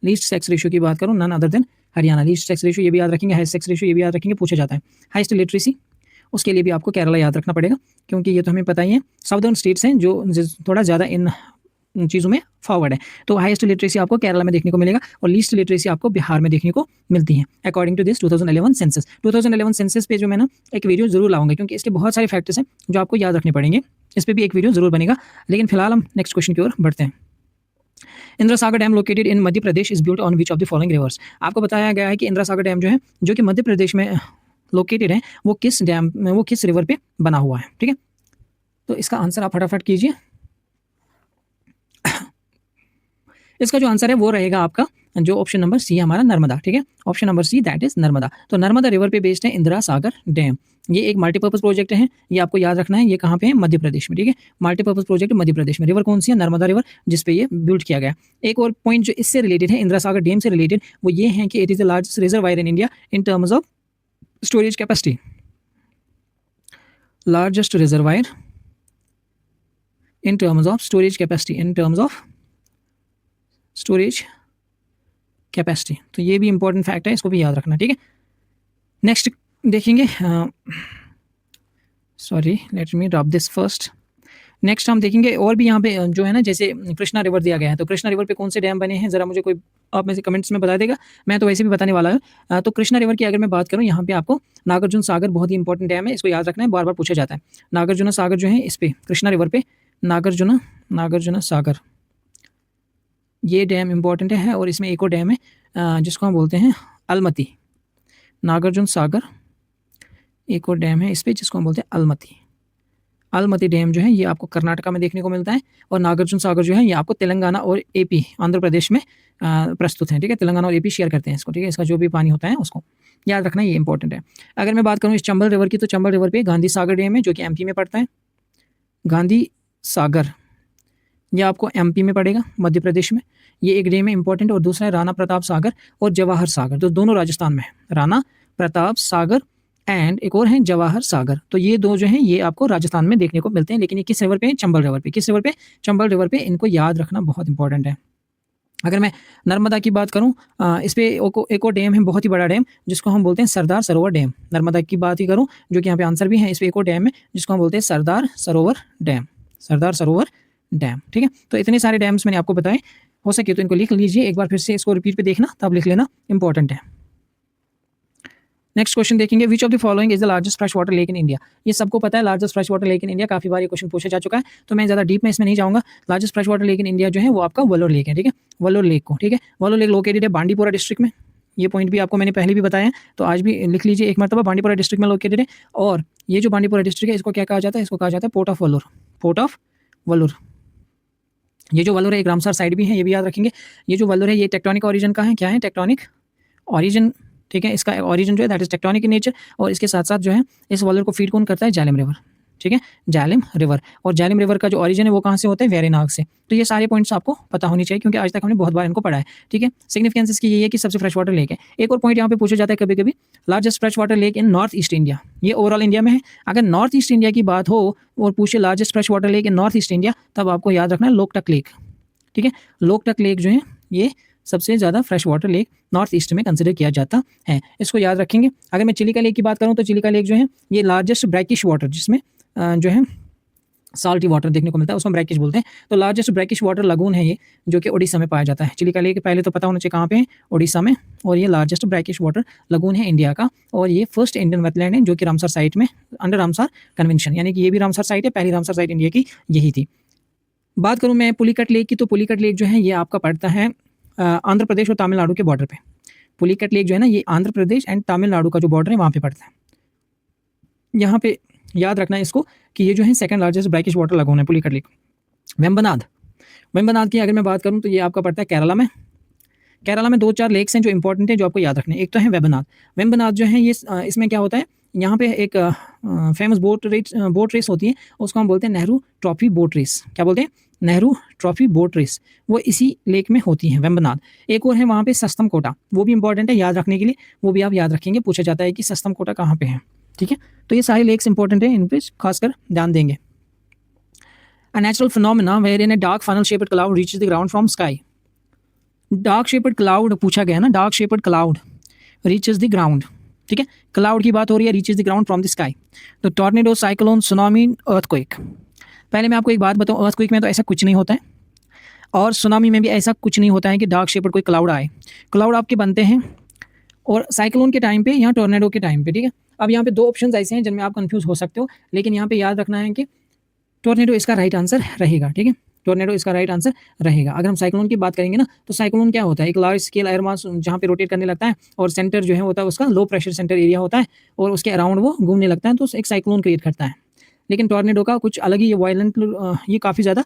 Least sex ratio की बात करूं, none other than Haryana. Least sex ratio ये भी याद रखेंगे, हाईएस्ट सेक्स रेशियो ये भी याद रखेंगे, पूछा जाता है। हाईएस्ट लिटरेसी, उसके लिए भी आपको केरला याद रखना पड़ेगा, क्योंकि ये तो हमें पता ही है साउदर्न स्टेट्स हैं जो थोड़ा ज़्यादा इन चीज़ों में फॉरवर्ड है। तो हाईएस्ट लिटरेसी आपको केरला में देखने को मिलेगा और लीस्ट लिटरेसी आपको बिहार में देखने को मिलती है according to this 2011 census. 2011 census पे जो मैं ना एक वीडियो जरूर लाऊंगा, क्योंकि इसके बहुत सारे फैक्टर्स हैं जो आपको याद रखने पड़ेंगे। इस पर भी एक वीडियो जरूर बनेगा, लेकिन फिलहाल हम नेक्स्ट क्वेश्चन की ओर बढ़ते हैं। Indira Sagar dam located in Madhya Pradesh is built on which of the following rivers. आपको बताया गया है कि इंदिरा सागर डैम जो है, जो कि मध्य प्रदेश में लोकेटेड है, वो किस डैम में, वो किस रिवर पे बना हुआ है, ठीक है। तो इसका आंसर आप फटाफट कीजिए। इसका जो आंसर है वो रहेगा आपका जो ऑप्शन नंबर सी है हमारा, नर्मदा, ठीक है। Option number C, that is Narmada. तो नर्मदा रिवर पे बेस्ड है इंदिरा सागर डैम। ये एक मल्टीपर्पज प्रोजेक्ट है, ये आपको याद रखना है। ये कहाँ पे है, मध्य प्रदेश में, ठीक है। मल्टीपर्पज प्रोजेक्ट मध्य प्रदेश में। रिवर कौन सी है, नर्मदा रिवर, जिसपे ये बिल्ड किया गया। एक और पॉइंट जो इससे रिलेटेड है, इंदिरा सागर डैम से रिलेटेड, वो ये है कि it is the largest reservoir in India in terms of storage capacity. Largest reservoir in terms of storage capacity, in terms of storage capacity। तो ये भी इंपॉर्टेंट फैक्ट है, इसको भी याद रखना, ठीक है। नेक्स्ट देखेंगे, sorry let me drop this first. Next हम देखेंगे और भी यहाँ पे जो है ना, जैसे कृष्णा रिवर दिया गया है, तो कृष्णा रिवर पे कौन से डैम बने हैं, जरा मुझे कोई आप में से कमेंट्स में बता देगा, मैं तो वैसे भी बताने वाला हूँ। तो कृष्णा रिवर की अगर मैं बात करूँ, यहाँ पे आपको नागार्जुन सागर बहुत ही इंपॉर्टेंट डैम है, इसको याद रखना है, बार बार पूछा जाता है। नागार्जुन सागर जो है इस पे, कृष्णा रिवर पे नागार्जुन सागर, ये डैम इंपॉर्टेंट है। और इसमें एक और डैम है जिसको हम बोलते हैं अलमती। नागार्जुन सागर, एक और डैम है इस पे जिसको हम बोलते हैं अलमती। अलमती डैम जो है ये आपको कर्नाटका में देखने को मिलता है, और नागार्जुन सागर जो है ये आपको तेलंगाना और एपी, आंध्र प्रदेश में प्रस्तुत है, ठीक है। तेलंगाना और एपी शेयर करते हैं इसको, ठीक है। इसका जो भी पानी होता है उसको याद रखना, ये इंपॉर्टेंट है। अगर मैं बात करूँ इस चंबल रिवर की, तो चंबल रिवर पे गांधी सागर डैम है जो कि एमपी में पड़ता है। गांधी सागर ये आपको एमपी में पड़ेगा, मध्य प्रदेश में। ये एक डैम है इंपॉर्टेंट। और दूसरा है राणा प्रताप सागर और जवाहर सागर, तो दोनों राजस्थान में है। राणा प्रताप सागर एंड एक और है जवाहर सागर, तो ये दो जो हैं ये आपको राजस्थान में देखने को मिलते हैं। लेकिन ये किस रिवर पे है, चंबल रिवर पे। किस रिवर पे, चंबल रिवर पे। इनको याद रखना बहुत इंपॉर्टेंट है। अगर मैं नर्मदा की बात करूं, इस पे एक और डैम है, बहुत ही बड़ा डैम, जिसको हम बोलते हैं सरदार सरोवर डैम। नर्मदा की बात ही करूं, जो कि यहाँ पे आंसर भी है, इस पे एक और डैम है जिसको हम बोलते हैं सरदार सरोवर डैम। सरदार सरोवर डैम, ठीक है। तो इतने सारे डैम्स मैंने आपको बताए, हो सके तो इनको लिख लीजिए एक बार, फिर से इसको रिपीट पे देखना, तब लिख लेना, इंपॉर्टेंट है। नेक्स्ट क्वेश्चन देखेंगे, विच of the following is the largest fresh water lake in India. ये सबको पता है, largest fresh water lake in India, काफी बार ये क्वेश्चन पूछा जा चुका है, तो मैं ज़्यादा डीप में इसमें नहीं जाऊंगा। Largest fresh water lake in India जो है वो आपका वलोर लेक है, ठीक है। वलोर लेक को, ठीक है, वलोर लेक लोकेटेड है बांडीपोरा डिस्ट्रिक्ट में। ये पॉइंट भी आपको मैंने पहले भी बताया है, तो आज भी लिख लीजिए एक मरतबा, बांडीपोरा डिस्ट्रिक्ट में लोकेटेड है। और ये जो बांडीपोरा डिस्ट्रिक्ट है, इसको क्या कहा जाता है, इसको कहा जाता है port of valour. Port of valour. ये जो वलोर है एक रामसर साइड भी है, ये भी याद रखेंगे। ये जो वलोर है ये टेक्टोनिक ओरिजिन का है, क्या है, टेक्टोनिक ओरिजिन, ठीक है। इसका ओरिजिन जो है that is tectonic in nature. और इसके साथ साथ जो है इस वॉलर को फीड कौन करता है, झेलम रिवर, ठीक है, झेलम रिवर। और झेलम रिवर का जो ओरिजिन है वो कहाँ से होता है, वेरीनाग से। तो ये सारे पॉइंट्स आपको पता होनी चाहिए, क्योंकि आज तक हमने बहुत बार इनको पढ़ा है, ठीक है। सिग्निफिकेंस इसकी ये है कि सबसे फ्रेश वाटर लेक है। एक और पॉइंट यहाँ पे पूछा जाता है कभी कभी, largest fresh water lake in north east India. ये ओवरऑल इंडिया में है। अगर नॉर्थ ईस्ट इंडिया की बात हो और पूछे largest fresh water lake in north east India, तब आपको याद रखना है लोकटक लेक, ठीक है। लोकटक लेक जो है ये सबसे ज़्यादा fresh water lake north east में कंसिडर किया जाता है, इसको याद रखेंगे। अगर मैं चिलिका लेक की बात करूं, तो चिलिका लेक जो है ये लार्जेस्ट ब्रैकिश वाटर, जिसमें जो है साल्टी वाटर देखने को मिलता है, उसको ब्रैकिश बोलते हैं। तो लार्जेस्ट ब्रैकिश वाटर लगून है ये, जो कि उड़ीसा में पाया जाता है। चिलिका लेक पहले तो पता होना चाहिए कहाँ पे है, उड़ीसा में। और ये लार्जेस्ट ब्रैकिश वाटर लगून है इंडिया का। और ये फर्स्ट इंडियन वेटलैंड है, जो कि रामसर साइट में अंडर रामसर कन्वेंशन, यानी कि ये भी रामसर साइट है, पहली रामसर साइट इंडिया की यही थी। बात करूँ मैं पुलिकट लेक की, तो पुलिकट लेक जो है ये आपका पड़ता है आंध्र प्रदेश और तमिलनाडु के बॉर्डर पे। पुलिकट लेक जो है ना ये आंध्र प्रदेश एंड तमिलनाडु का जो बॉर्डर है वहाँ पे पड़ता है। यहाँ पे याद रखना है इसको कि ये जो है second largest brackish water lagoon है पुलिकट लेक। वेम्बनाड, वेम्बनाड की अगर मैं बात करूँ तो ये आपका पड़ता है केरला में। केरला में 2-4 लेक्स हैं जो इंपॉर्टेंट हैं, जो आपको याद रखने हैं। एक तो है वेम्बनाड। वेम्बनाड जो है ये इसमें क्या होता है, यहाँ पे एक फेमस बोट रेस होती है, उसको हम बोलते हैं नेहरू ट्रॉफी बोट रेस। क्या बोलते हैं? Nehru trophy boat race. वो इसी लेक में होती है, वेम्बनाड। एक और है वहाँ पे सस्तम कोटा, वो भी इंपॉर्टेंट है याद रखने के लिए, वो भी आप याद रखेंगे, पूछा जाता है कि सस्तम कोटा कहाँ पे है। ठीक है, तो ये सारे लेक्स इंपॉर्टेंट है, इन पे खासकर ध्यान देंगे। A natural phenomena wherein a dark funnel shaped cloud reaches the ground from sky. Dark shaped cloud पूछा गया है ना, dark shaped cloud reaches the ground. ठीक है, क्लाउड की बात हो रही है, reaches the ground from the sky. तो टॉर्नेडो, साइक्लोन, सुनामी, अर्थक्वेक। पहले मैं आपको एक बात बताऊं, अर्थक्वेक में तो ऐसा कुछ नहीं होता है, और सुनामी में भी ऐसा कुछ नहीं होता है कि डार्क शेपर्ड कोई क्लाउड आए। क्लाउड आपके बनते हैं और साइक्लोन के टाइम पे या टॉर्नेडो के टाइम पे। ठीक है, अब यहाँ पे 2 ऑप्शन ऐसे हैं जिनमें आप कंफ्यूज हो सकते हो, लेकिन यहाँ पे याद रखना है कि टॉर्नेडो इसका राइट आंसर रहेगा। ठीक है, टॉर्नेडो इसका राइट आंसर रहेगा। अगर हम साइक्लोन की बात करेंगे ना, तो साइक्लोन क्या होता है, एक लार्ज स्केल एयर मास जहाँ पे रोटेट करने लगता है, और सेंटर जो है होता है उसका लो प्रेशर सेंटर एरिया होता है, और उसके अराउंड वो घूमने लगता है, तो एक साइक्लोन क्रिएट करता है। लेकिन टॉर्नेडो का कुछ अलग ही, ये काफ़ी ज़्यादा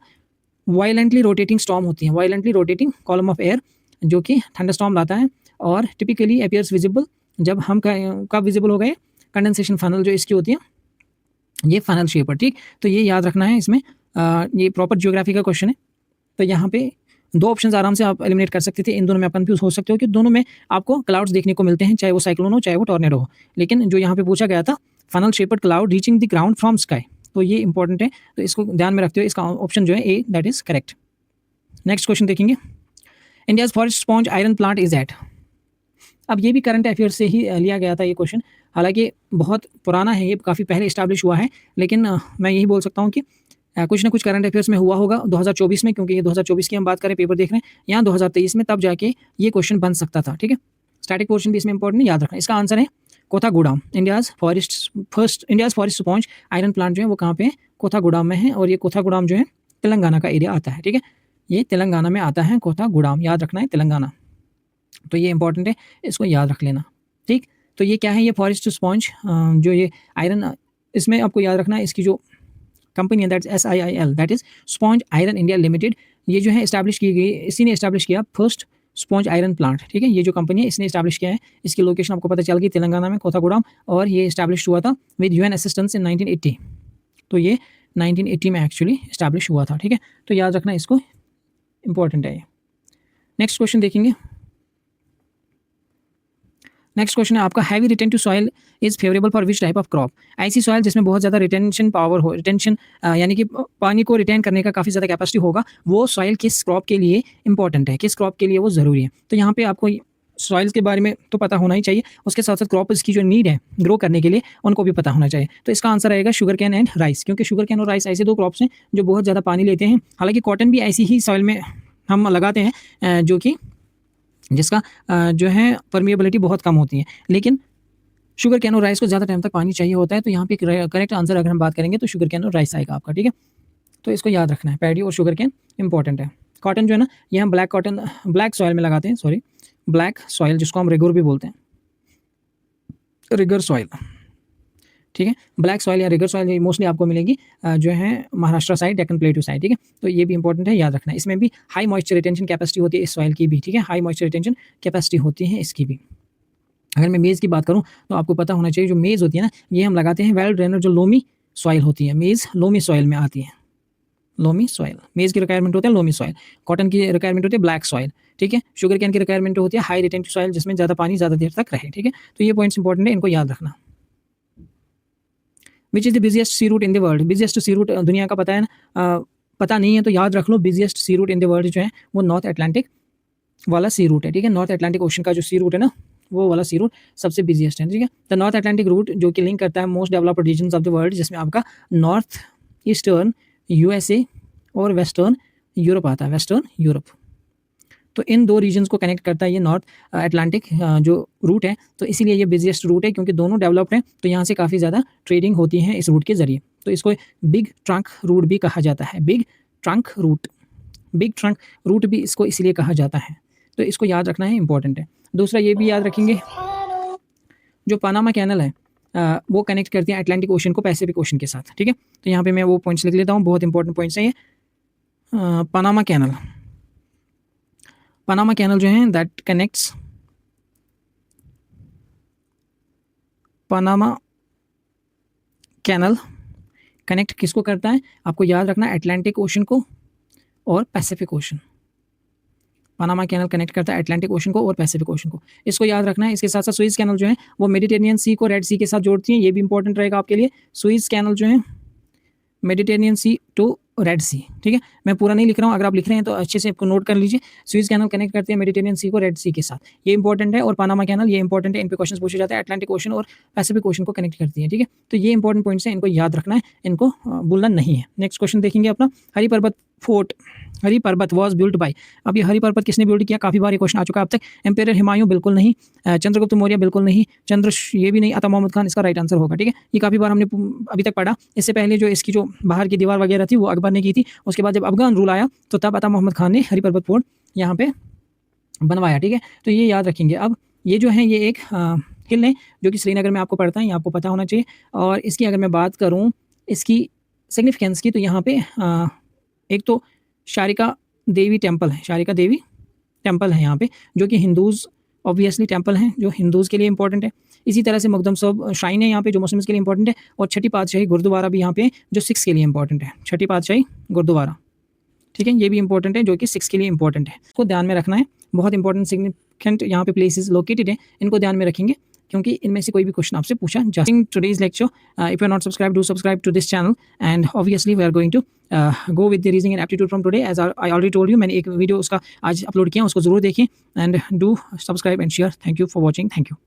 वायलेंटली रोटेटिंग स्टॉर्म होती है, violently rotating column of air जो कि थंडरस्टॉर्म लाता है, और टिपिकली अपीयर्स विजिबल जब हम कब विजिबल हो गए, कंडेंसेशन फनल जो इसकी होती है, ये फनल शेप है। ठीक, तो ये याद रखना है इसमें। ये प्रॉपर ज्योग्राफी का क्वेश्चन है, तो यहाँ पे 2 ऑप्शंस आराम से आप एलिमिनेट कर सकते थे। इन दोनों में आप कंफ्यूज हो सकते हो कि दोनों में आपको क्लाउड्स देखने को मिलते हैं, चाहे वो साइक्लोन हो चाहे वो टॉर्नेडो हो। लेकिन जो यहाँ पे पूछा गया था, funnel shaped cloud reaching the ground from sky, तो ये इंपॉर्टेंट है, तो इसको ध्यान में रखते हुए इसका ऑप्शन जो है A, that is correct. Next question देखेंगे, India's forest sponge iron plant is at. अब ये भी करंट अफेयर से ही लिया गया था ये क्वेश्चन, हालांकि बहुत पुराना है, ये काफ़ी पहले इस्टेब्लिश हुआ है, लेकिन मैं यही बोल सकता हूँ कि कुछ ना कुछ करंट अफेयर्स में हुआ होगा 2024 में, क्योंकि ये 2024 की हम बात करें, पेपर देख रहे हैं, या 2023 में, तब जाके ये क्वेश्चन बन सकता था। ठीक है, स्टैटिक पोर्शन भी इसमें इंपॉर्टेंट है, याद रखना। इसका आंसर है Kothagudem. India's forest sponge iron plant जो है वो कहाँ पे है, कोथागुडाम में है, और ये कोथागुडाम जो है तेलंगाना का एरिया आता है। ठीक है, ये तेलंगाना में आता है कोथागुडाम, याद रखना है, तेलंगाना। तो ये इंपॉर्टेंट है, इसको याद रख लेना। ठीक, तो ये क्या है, ये फॉरेस्ट स्पॉन्ज जो ये आयरन, इसमें आपको याद रखना है इसकी जो कंपनी है, that SIIL, that is sponge iron India limited. ये जो है इस्टेब्लिश की गई, इसी ने इस्टेब्लिश किया फर्स्ट स्पॉन्ज आयरन प्लांट। ठीक है, ये जो कंपनी है इसने इस्टेब्लिश किया है, इसकी लोकेशन आपको पता चल गई, तेलंगाना में कोथागुडाम, और ये इस्टेब्लिश हुआ था विद UN असिस्टेंस इन 1980। तो ये 1980 में एक्चुअली इस्टेब्लिश हुआ था। ठीक है, तो याद रखना, इसको इंपॉर्टेंट है ये। नेक्स्ट क्वेश्चन देखेंगे, नेक्स्ट क्वेश्चन है आपका, heavy retain to soil is favourable for which type of crop. ऐसी सॉइल जिसमें बहुत ज़्यादा रिटेंशन पावर हो, रिटेंशन यानी कि पानी को रिटेन करने का काफ़ी ज़्यादा कैपेसिटी होगा, वो सॉइल किस क्रॉप के लिए इंपॉर्टेंट है, किस क्रॉप के लिए वो ज़रूरी है। तो यहाँ पे आपको सॉइल्स के बारे में तो पता होना ही चाहिए, उसके साथ साथ क्रॉप्स की जो नीड है ग्रो करने के लिए उनको भी पता होना चाहिए। तो इसका आंसर आएगा शुगर कैन एंड राइस, क्योंकि शुगर कैन और राइस ऐसे 2 क्रॉप्स हैं जो बहुत ज़्यादा पानी लेते हैं। हालांकि कॉटन भी ऐसी ही सॉइल में हम लगाते हैं जो कि जिसका जो है परमिएबिलिटी बहुत कम होती है, लेकिन शुगर कैन और राइस को ज़्यादा टाइम तक पानी चाहिए होता है। तो यहाँ पे करेक्ट आंसर अगर हम बात करेंगे तो शुगर कैन और राइस आएगा आपका। ठीक है, तो इसको याद रखना है, पैडी और शुगर कैन इंपॉर्टेंट है। कॉटन जो है ना, ये हम ब्लैक सॉइल में लगाते हैं, सॉरी ब्लैक सॉइल, जिसको हम रिगर भी बोलते हैं, रिगर सॉइल। ठीक है, ब्लैक सॉइल या रिगर सॉइल मोस्टली आपको मिलेगी जो है Maharashtra side, Deccan plateau side. ठीक है, तो ये भी इंपॉर्टेंट है, याद रखना। इसमें भी हाई मॉइस्चर रिटेंशन कैपेसिटी होती है इस सॉइल की भी। ठीक है, हाई मॉइस्चर रिटेंशन कैपेसिटी होती है इसकी भी। अगर मैं मेज़ की बात करूँ तो आपको पता होना चाहिए, जो मेज़ होती है ना, ये हम लगाते हैं वेल ड्रेनर, जो लोमी सॉइल होती है, मेज़ लोमी सॉइल में आती है, लोमी सॉइल। मेज़ की रिक्वायरमेंट होती है लोमी सॉइल, कॉटन की रिक्वायरमेंट होती है ब्लैक सॉइल। ठीक है, शुगर कैन की रिक्वायरमेंट होती है हाई रिटेंटिव सॉइल, जिसमें ज़्यादा पानी ज़्यादा देर तक रहे। ठीक है, तो ये पॉइंट्स इंपॉर्टेंट है, इनको याद रखना। Which is the busiest sea route in the world. Busiest sea route दुनिया का पता है ना, पता नहीं है तो याद रख लो, busiest sea route in the world जो है वो नॉर्थ अटलांटिक वाला सी रूट है। ठीक है, नॉर्थ अटलांटिक ओशन का जो सी रूट है ना, वो वाला सी रूट सबसे बिजिएस्ट है। ठीक है, द नॉर्थ अटलांटिक रूट जो कि लिंक करता है most developed regions of the world, जिसमें आपका नॉर्थ ईस्टर्न USA और वेस्टर्न यूरोप आता है, वेस्टर्न यूरोप। तो इन 2 रीजन्स को कनेक्ट करता है ये नॉर्थ अटलांटिक जो रूट है, तो इसीलिए ये बिजिएस्ट रूट है, क्योंकि दोनों डेवलप्ड हैं, तो यहाँ से काफ़ी ज़्यादा ट्रेडिंग होती है इस रूट के ज़रिए। तो इसको बिग ट्रंक रूट भी कहा जाता है, big trunk route, big trunk route भी इसको इसलिए कहा जाता है। तो इसको याद रखना है, इंपॉर्टेंट है। दूसरा ये भी याद रखेंगे, जो पनामा कैनल है वो कनेक्ट करती है अटलांटिक ओशन को पैसिफिक ओशन के साथ। ठीक है, तो यहाँ पे मैं वो पॉइंट्स लिख लेता हूँ, बहुत इंपॉर्टेंट पॉइंट्स हैं ये। पनामा कैनल, पनामा कैनल जो है that connects Panama canal connect किसको करता है, आपको याद रखना अटलांटिक ओशन को और Pacific ocean. Panama canal connect करता है अटलांटिक ओशन को और पैसिफिक ओशन को, इसको याद रखना है। इसके साथ साथ सुइज कैनल जो है वो मेडिटेरेनियन सी को रेड सी के साथ जोड़ती हैं, ये भी इंपॉर्टेंट रहेगा आपके लिए। सुइज कैनल जो है मेडिटेरेनियन सी टू रेड सी, ठीक है। मैं पूरा नहीं लिख रहा हूँ, अगर आप लिख रहे हैं तो अच्छे से आपको नोट कर लीजिए। सुइज कैनल कनेक्ट करते हैं मेडिटेरेनियन सी को रेड सी के साथ, ये इंपॉर्टेंट है। और पनामा कैनल ये इंपॉर्टेंट है, इन पे क्वेश्चन पूछे जाते हैं। अटलांटिक ओशन और पैसिफिक ओशन को कनेक्ट करती है, ठीक है। तो ये इंपॉर्टेंट पॉइंट्स हैं, इनको याद रखना है, इनको भूलना नहीं है। नेक्स्ट क्वेश्चन देखेंगे अपना, हरि पर्वत फोर्ट, हरि पर्वत वॉज बिल्ट बाय। अब ये हरि पर्वत किसने बिल्ड किया, काफ़ी बार ये क्वेश्चन आ चुका है अब तक। एम्पेरर हुमायूं बिल्कुल नहीं, चंद्रगुप्त मौर्य बिल्कुल नहीं, ये भी नहीं, अता मोहम्मद खान इसका राइट आंसर होगा, ठीक है। ये काफ़ी बार हमने अभी तक पढ़ा। इससे पहले जो इसकी जो बाहर की दीवार वगैरह थी वो अकबर ने की थी। उसके बाद जब अफगान रूल आया तो तब अता मोहम्मद खान ने हरि पर्वत फोर्ट यहाँ पे बनवाया, ठीक है। तो ये याद रखेंगे। अब ये जो है ये एक हिल है जो कि श्रीनगर में आपको पड़ता है, ये आपको पता होना चाहिए। और इसकी अगर मैं बात करूँ इसकी सिग्निफिकेंस की, तो यहाँ पे एक तो शारिका देवी टेम्पल है, शारिका देवी टेम्पल है यहाँ पे, जो कि हिंदूज़ ऑब्वियसली टेम्पल हैं जो हिंदूज़ के लिए इंपॉर्टेंट है। इसी तरह से मकदम साहब श्राइन है यहाँ पे जो मुस्लिम्स के लिए इंपॉर्टेंट है। और छठी पातशाही गुरुद्वारा भी यहाँ पे जो सिक्स के लिए इंपॉर्टेंट है, छठी पातशाही गुरुद्वारा, ठीक है, ये भी इंपॉर्टेंट है जो कि सिक्स के लिए इंपॉर्टेंट है। इसको ध्यान में रखना है, बहुत इंपॉर्टेंट सिग्निफिकेंट यहाँ पे प्लेसेस लोकेटेड है, इनको ध्यान में रखेंगे क्योंकि इनमें से कोई भी क्वेश्चन आपसे पूछा जा सकता है। Today's lecture, if you are not subscribe, do subscribe to this channel and obviously we are going to go with the reasoning and aptitude from today as I already told you. मैंने एक video उसका आज upload किया, उसको जरूर देखिए and do subscribe and share. Thank you for watching, thank you.